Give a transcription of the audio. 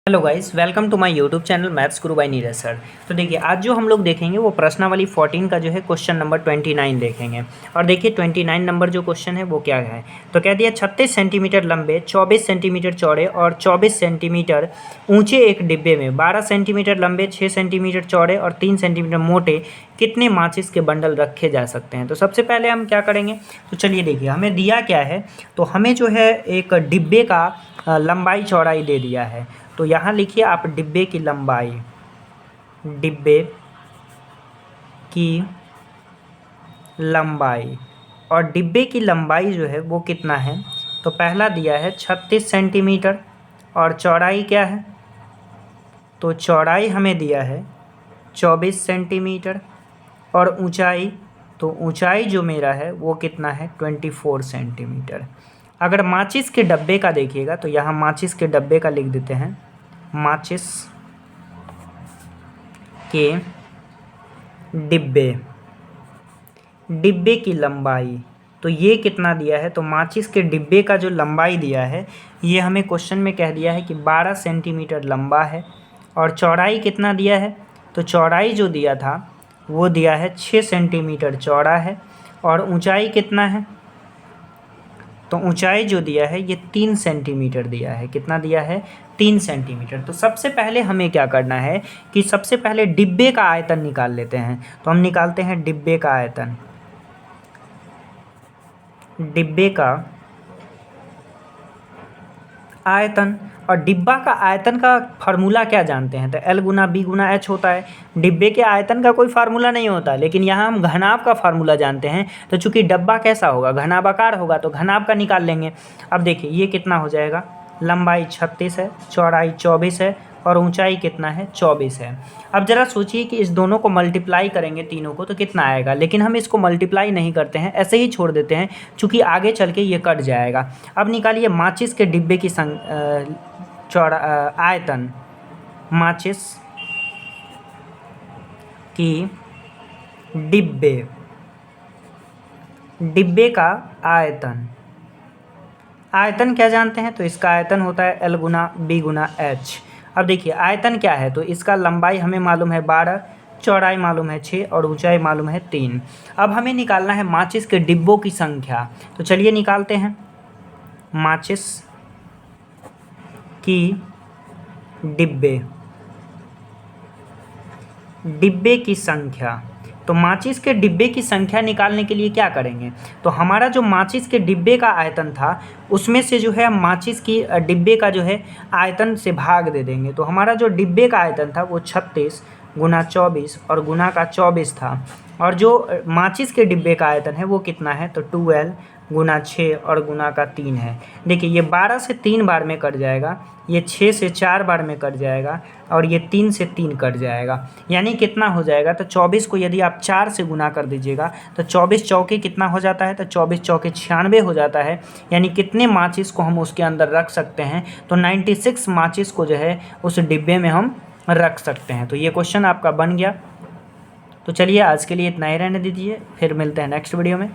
Hello guys, welcome to my YouTube channel maths Guru by Neeraj sir. तो देखिए, आज जो हम लोग देखेंगे वो प्रश्नावली 14 का जो है क्वेश्चन नंबर 29 देखेंगे। और देखिए 29 नंबर जो क्वेश्चन है वो क्या है। तो कह दिया 36 सेंटीमीटर लंबे, 24 सेंटीमीटर चौड़े और 24 सेंटीमीटर ऊंचे एक डिब्बे में 12 सेंटीमीटर लंबे, 6 सेंटीमीटर चौड़े और 3 सेंटीमीटर मोटे कितने माचिस के बंडल रखे जा सकते हैं। तो सबसे पहले हम क्या करेंगे, तो चलिए देखिए हमें दिया क्या है। तो हमें जो है एक डिब्बे का लंबाई चौड़ाई दे दिया है। तो यहाँ लिखिए आप डिब्बे की लंबाई, डिब्बे की लंबाई। और डिब्बे की लंबाई जो है वो कितना है। तो पहला दिया है 36 सेंटीमीटर और चौड़ाई क्या है। तो चौड़ाई हमें दिया है 24 सेंटीमीटर और ऊंचाई, तो ऊंचाई जो मेरा है वो कितना है 24 सेंटीमीटर। अगर माचिस के डब्बे का देखिएगा तो यहाँ माचिस के डब्बे का लिख देते हैं, माचिस के डिब्बे, डिब्बे की लंबाई। तो ये कितना दिया है। तो माचिस के डिब्बे का जो लंबाई दिया है ये हमें क्वेश्चन में कह दिया है कि 12 सेंटीमीटर लंबा है। और चौड़ाई कितना दिया है। तो चौड़ाई जो दिया था वो दिया है 6 सेंटीमीटर चौड़ा है। और ऊंचाई कितना है। तो ऊंचाई जो दिया है ये 3 सेंटीमीटर दिया है। कितना दिया है 3 सेंटीमीटर। तो सबसे पहले हमें क्या करना है कि सबसे पहले डिब्बे का आयतन निकाल लेते हैं। तो हम निकालते हैं डिब्बे का आयतन। डिब्बे का आयतन, और डिब्बा का आयतन का फार्मूला क्या जानते हैं। तो L गुना B गुना H होता है। डिब्बे के आयतन का कोई फार्मूला नहीं होता, लेकिन यहाँ हम घनाभ का फार्मूला जानते हैं। तो चूंकि डब्बा कैसा होगा, घनाभाकार होगा, तो घनाभ का निकाल लेंगे। अब देखिए ये कितना हो जाएगा, लंबाई 36 है, चौड़ाई 24 है और ऊंचाई कितना है 24 है। अब ज़रा सोचिए कि इस दोनों को मल्टीप्लाई करेंगे तीनों को तो कितना आएगा। लेकिन हम इसको मल्टीप्लाई नहीं करते हैं, ऐसे ही छोड़ देते हैं, चूँकि आगे चल के ये कट जाएगा। अब निकालिए माचिस के डिब्बे की चौड़ा आयतन, माचिस की डिब्बे, डिब्बे का आयतन। आयतन क्या जानते हैं। तो इसका आयतन होता है L गुना B गुना H। अब देखिए आयतन क्या है। तो इसका लंबाई हमें मालूम है 12, चौड़ाई मालूम है 6 और ऊंचाई मालूम है 3। अब हमें निकालना है माचिस के डिब्बों की संख्या। तो चलिए निकालते हैं। माचिस की डिब्बे, डिब्बे की संख्या। तो माचिस के डिब्बे की संख्या निकालने के लिए क्या करेंगे। तो हमारा जो माचिस के डिब्बे का आयतन था उसमें से जो है माचिस की डिब्बे का जो है आयतन से भाग दे देंगे। तो हमारा जो डिब्बे का आयतन था वो 36 गुना 24 और गुना का 24 था। और जो माचिस के डिब्बे का आयतन है वो कितना है। तो 12 गुना 6 और गुना का 3 है। देखिए ये 12 से 3 बार में कट जाएगा, ये 6 से 4 बार में कट जाएगा और ये 3 से 3 कट जाएगा। यानी कितना हो जाएगा। तो 24 को यदि आप 4 से गुना कर दीजिएगा तो 24 चौके कितना हो जाता है। तो 24 चौके 96 हो जाता है। यानी कितने माचिस को हम उसके अंदर रख सकते हैं। तो 96 माचिस को जो है उस डिब्बे में हम रख सकते हैं। तो ये क्वेश्चन आपका बन गया। तो चलिए आज के लिए इतना ही रहने दीजिए, फिर मिलते हैं नेक्स्ट वीडियो में।